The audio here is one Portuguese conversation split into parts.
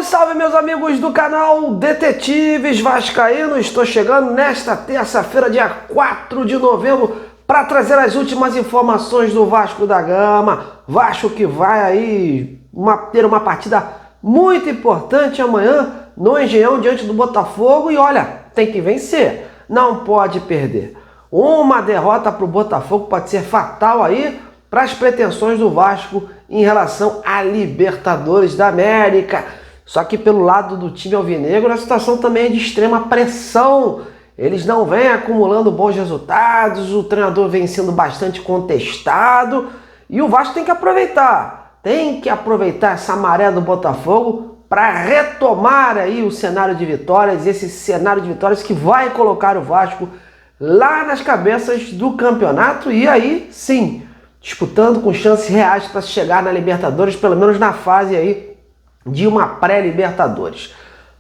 salve, meus amigos do canal Detetives Vascaínos! Estou chegando nesta terça-feira, dia 4 de novembro, para trazer as últimas informações do Vasco da Gama. Vasco que vai aí ter uma partida muito importante amanhã no Engenhão diante do Botafogo. E olha, tem que vencer, não pode perder. Uma derrota para o Botafogo pode ser fatal aí para as pretensões do Vasco em relação à Libertadores da América. Só que pelo lado do time alvinegro a situação também é de extrema pressão. Eles não vêm acumulando bons resultados, o treinador vem sendo bastante contestado e o Vasco tem que aproveitar. Tem que aproveitar essa maré do Botafogo para retomar aí o cenário de vitórias, esse cenário de vitórias que vai colocar o Vasco lá nas cabeças do campeonato e aí sim, disputando com chances reais para chegar na Libertadores, pelo menos na fase aí de uma pré-Libertadores.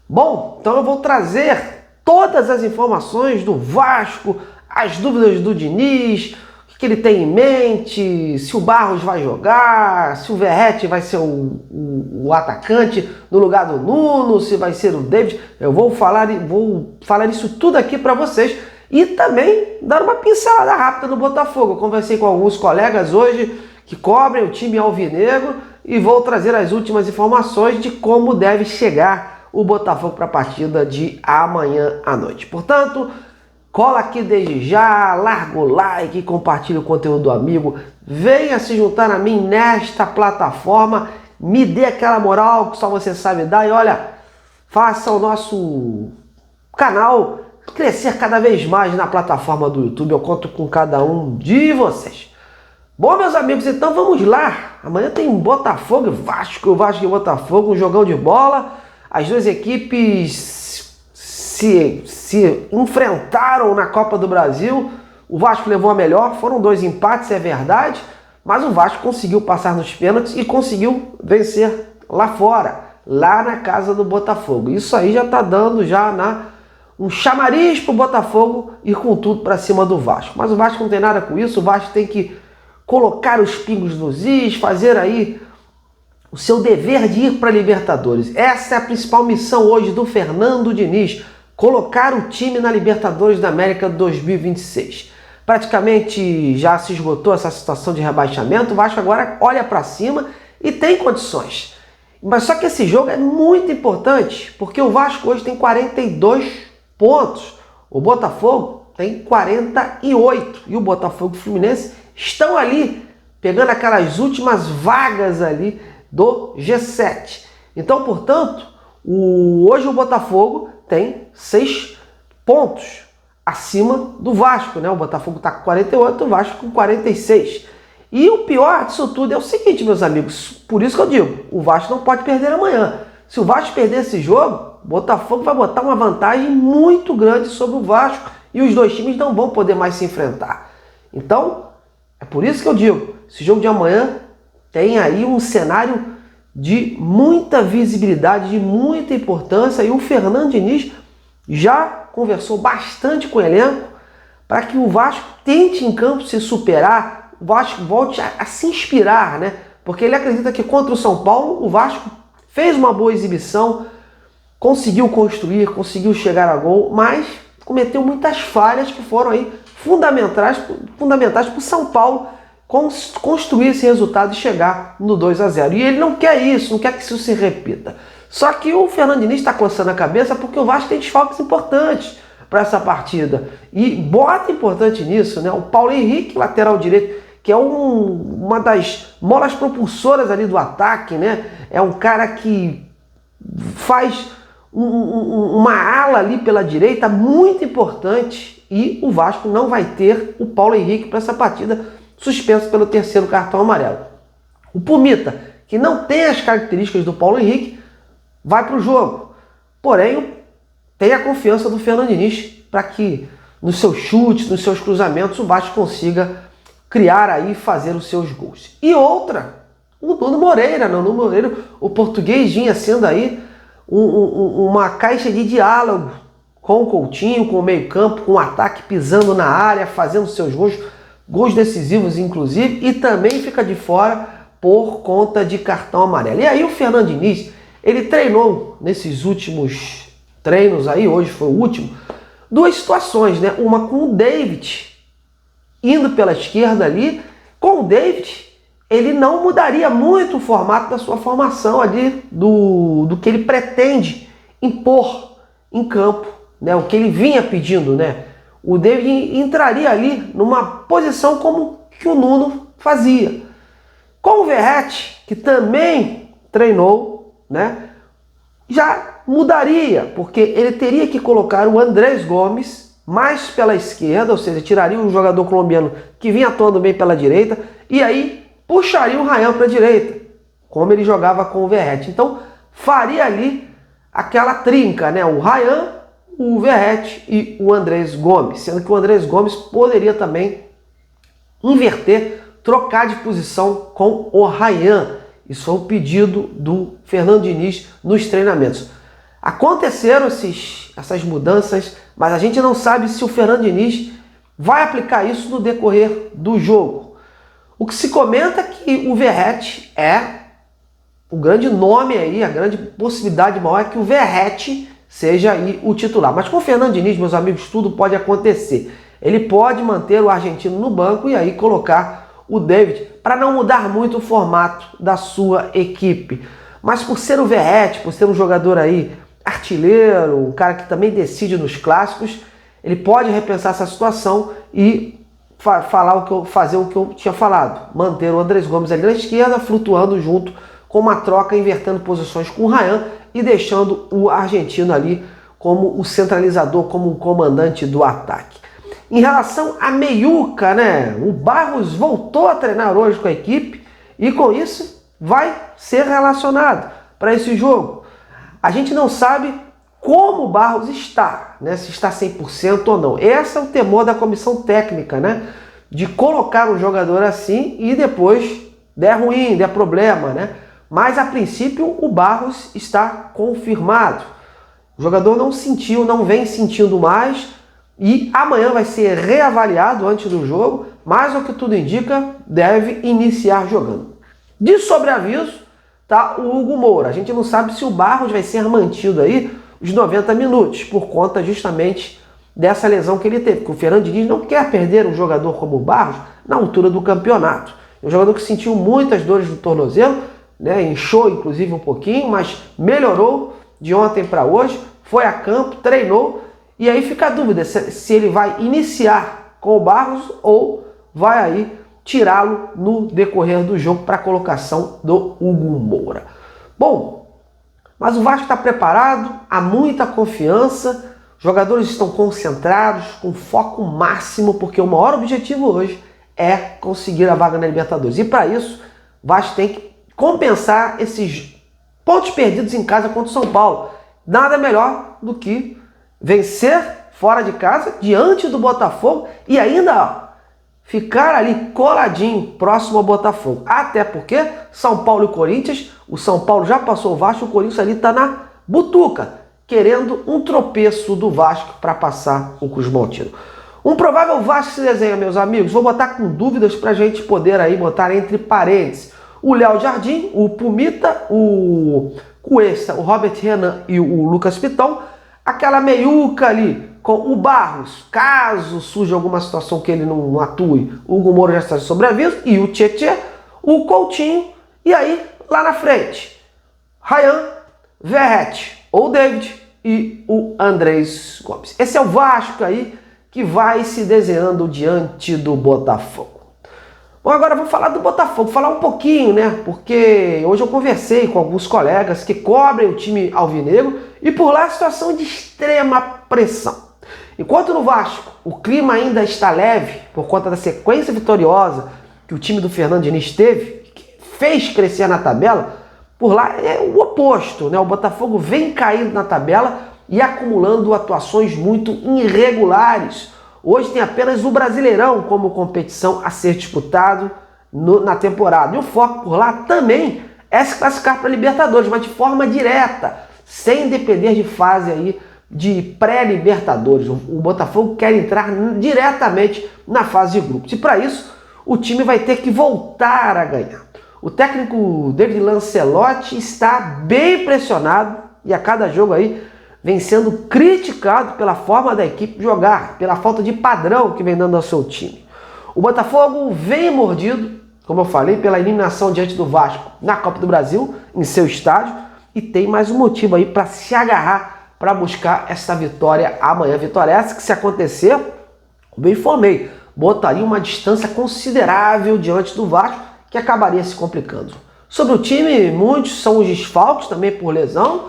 Bom, então eu vou trazer todas as informações do Vasco, as dúvidas do Diniz, o que ele tem em mente, se o Barros vai jogar, se o Verratti vai ser o atacante no lugar do Nuno, se vai ser o David. Eu vou falar isso tudo aqui para vocês e também dar uma pincelada rápida no Botafogo. Eu conversei com alguns colegas hoje que cobrem o time alvinegro e vou trazer as últimas informações de como deve chegar o Botafogo para a partida de amanhã à noite. Portanto, cola aqui desde já, larga o like, compartilha o conteúdo do amigo, venha se juntar a mim nesta plataforma, me dê aquela moral que só você sabe dar e olha, faça o nosso canal crescer cada vez mais na plataforma do YouTube. Eu conto com cada um de vocês. Bom, meus amigos, então vamos lá. Amanhã tem Botafogo e Vasco, Vasco e Botafogo, um jogão de bola. As duas equipes se enfrentaram na Copa do Brasil. O Vasco levou a melhor, foram 2 empates, é verdade, mas o Vasco conseguiu passar nos pênaltis e conseguiu vencer lá fora, lá na casa do Botafogo. Isso aí já está dando um chamariz para o Botafogo ir com tudo para cima do Vasco. Mas o Vasco não tem nada com isso, o Vasco tem que colocar os pingos nos is, fazer aí o seu dever de ir para a Libertadores. Essa é a principal missão hoje do Fernando Diniz, colocar o time na Libertadores da América 2026. Praticamente já se esgotou essa situação de rebaixamento, o Vasco agora olha para cima e tem condições. Mas só que esse jogo é muito importante, porque o Vasco hoje tem 42 pontos, o Botafogo tem 48 e o Botafogo e o Fluminense estão ali pegando aquelas últimas vagas ali do G7. Então, portanto, hoje o Botafogo tem 6 pontos acima do Vasco, né? O Botafogo está com 48, o Vasco com 46. E o pior disso tudo é o seguinte, meus amigos, por isso que eu digo, o Vasco não pode perder amanhã. Se o Vasco perder esse jogo, o Botafogo vai botar uma vantagem muito grande sobre o Vasco e os dois times não vão poder mais se enfrentar. Então, é por isso que eu digo, esse jogo de amanhã tem aí um cenário de muita visibilidade, de muita importância e o Fernando Diniz já conversou bastante com o elenco para que o Vasco tente em campo se superar, o Vasco volte a se inspirar, né? Porque ele acredita que contra o São Paulo o Vasco fez uma boa exibição, conseguiu construir, conseguiu chegar a gol, mas cometeu muitas falhas que foram aí fundamentais para o São Paulo construir esse resultado e chegar no 2-0. E ele não quer isso, não quer que isso se repita. Só que o Fernando Diniz está coçando a cabeça porque o Vasco tem desfalques importantes para essa partida. E bota importante nisso, né? O Paulo Henrique, lateral direito, que é uma das molas propulsoras ali do ataque, né? É um cara que faz uma ala ali pela direita muito importante e o Vasco não vai ter o Paulo Henrique para essa partida, suspenso pelo 3º cartão amarelo. O Pumita, que não tem as características do Paulo Henrique, vai para o jogo. Porém, tem a confiança do Fernando Diniz para que nos seus chutes, nos seus cruzamentos, o Vasco consiga criar aí e fazer os seus gols. E outra, o Nuno Moreira, o português vinha sendo aí uma caixa de diálogo com o Coutinho, com o meio-campo, com o ataque pisando na área, fazendo seus gols decisivos inclusive, e também fica de fora por conta de cartão amarelo. E aí o Fernando Diniz, ele treinou nesses últimos treinos aí, hoje foi o último, duas situações, né? Uma com o David indo pela esquerda ali. Com o David, ele não mudaria muito o formato da sua formação ali, do que ele pretende impor em campo, né? O que ele vinha pedindo, né? O David entraria ali numa posição como que o Nuno fazia. Com o Verratti, que também treinou, né? Já mudaria, porque ele teria que colocar o Andrés Gomes mais pela esquerda, ou seja, tiraria um jogador colombiano que vinha atuando bem pela direita, e aí puxaria o Ryan para a direita, como ele jogava com o Verratti. Então faria ali aquela trinca, né? O Ryan, o Verratti e o Andrés Gomes, sendo que o Andrés Gomes poderia também inverter, trocar de posição com o Ryan. Isso foi um pedido do Fernando Diniz nos treinamentos. Aconteceram essas mudanças, mas a gente não sabe se o Fernando Diniz vai aplicar isso no decorrer do jogo. O que se comenta é que o Verratti é o grande nome aí, a grande possibilidade maior é que o Verratti seja aí o titular. Mas com o Fernando Diniz, meus amigos, tudo pode acontecer. Ele pode manter o argentino no banco e aí colocar o David para não mudar muito o formato da sua equipe. Mas por ser o Verratti, por ser um jogador aí artilheiro, um cara que também decide nos clássicos, ele pode repensar essa situação e fazer o que eu tinha falado. Manter o Andrés Gomes ali na esquerda, flutuando junto com uma troca, invertendo posições com o Ryan e deixando o argentino ali como o centralizador, como um comandante do ataque. Em relação a meiuca, né? O Barros voltou a treinar hoje com a equipe e com isso vai ser relacionado para esse jogo. A gente não sabe como o Barros está, né? Se está 100% ou não. Esse é o temor da comissão técnica, né? De colocar um jogador assim e depois der ruim, der problema, né? Mas a princípio o Barros está confirmado. O jogador não sentiu, não vem sentindo mais e amanhã vai ser reavaliado antes do jogo, mas o que tudo indica, deve iniciar jogando. De sobreaviso, tá o Hugo Moura. A gente não sabe se o Barros vai ser mantido aí os 90 minutos, por conta justamente dessa lesão que ele teve. Porque o Fernando Diniz não quer perder um jogador como o Barros na altura do campeonato. É um jogador que sentiu muitas dores no tornozelo, né? Inchou inclusive um pouquinho, mas melhorou de ontem para hoje, foi a campo, treinou, e aí fica a dúvida se ele vai iniciar com o Barros ou vai aí tirá-lo no decorrer do jogo para a colocação do Hugo Moura. Bom, mas o Vasco está preparado, há muita confiança, os jogadores estão concentrados, com foco máximo, porque o maior objetivo hoje é conseguir a vaga na Libertadores. E para isso, o Vasco tem que compensar esses pontos perdidos em casa contra o São Paulo. Nada melhor do que vencer fora de casa, diante do Botafogo, e ainda ficar ali coladinho, próximo ao Botafogo. Até porque São Paulo e Corinthians, o São Paulo já passou o Vasco, o Corinthians ali está na butuca, querendo um tropeço do Vasco para passar o Cruz Maltino. Um provável Vasco se desenha, meus amigos. Vou botar com dúvidas para a gente poder aí botar entre parênteses. O Léo Jardim, o Pumita, o Cuesta, o Robert Renan e o Lucas Piton. Aquela meiuca ali com o Barros, caso surja alguma situação que ele não atue, o Hugo Moura já está de sobreaviso, e o Tietê, o Coutinho, e aí lá na frente, Ryan, Verratti ou David e o Andrés Gomes. Esse é o Vasco aí que vai se desenhando diante do Botafogo. Bom, agora vamos falar do Botafogo, falar um pouquinho, né? Porque hoje eu conversei com alguns colegas que cobrem o time alvinegro e por lá a situação de extrema pressão. Enquanto no Vasco o clima ainda está leve por conta da sequência vitoriosa que o time do Fernando Diniz teve, que fez crescer na tabela, por lá é o oposto, né? O Botafogo vem caindo na tabela e acumulando atuações muito irregulares. Hoje tem apenas o Brasileirão como competição a ser disputado na temporada. E o foco por lá também é se classificar para a Libertadores, mas de forma direta, sem depender de fase aí de pré-Libertadores. O Botafogo quer entrar diretamente na fase de grupos. E para isso, o time vai ter que voltar a ganhar. O técnico David Lancelotti está bem pressionado e a cada jogo aí vem sendo criticado pela forma da equipe jogar, pela falta de padrão que vem dando ao seu time. O Botafogo vem mordido, como eu falei, pela eliminação diante do Vasco na Copa do Brasil, em seu estádio, e tem mais um motivo aí para se agarrar, para buscar essa vitória amanhã. Vitória essa que, se acontecer, bem informei, botaria uma distância considerável diante do Vasco, que acabaria se complicando. Sobre o time, muitos são os desfalques também por lesão,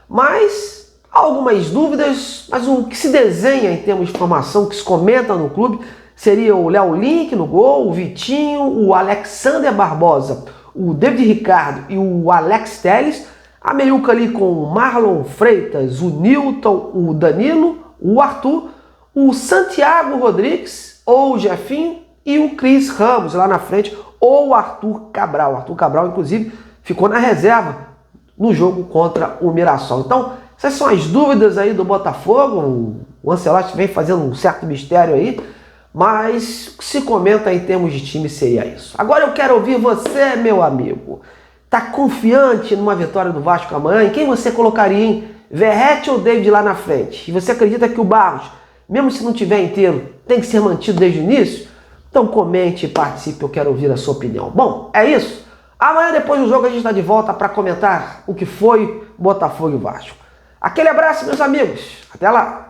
mas há algumas dúvidas, mas o que se desenha em termos de formação, que se comenta no clube, seria o Léo Link no gol, o Vitinho, o Alexander Barbosa, o David Ricardo e o Alex Telles, a meiuca ali com o Marlon Freitas, o Nilton, o Danilo, o Arthur, o Santiago Rodrigues ou o Jefinho e o Cris Ramos lá na frente, ou o Arthur Cabral. O Arthur Cabral, inclusive, ficou na reserva no jogo contra o Mirassol. Então, essas são as dúvidas aí do Botafogo. O Ancelotti vem fazendo um certo mistério aí, mas o que se comenta em termos de time seria isso. Agora eu quero ouvir você, meu amigo. Tá confiante numa vitória do Vasco amanhã? Em quem você colocaria, hein? Verratti ou David lá na frente? E você acredita que o Barros, mesmo se não tiver inteiro, tem que ser mantido desde o início? Então comente e participe, eu quero ouvir a sua opinião. Bom, é isso. Amanhã, depois do jogo, a gente está de volta para comentar o que foi Botafogo e Vasco. Aquele abraço, meus amigos. Até lá.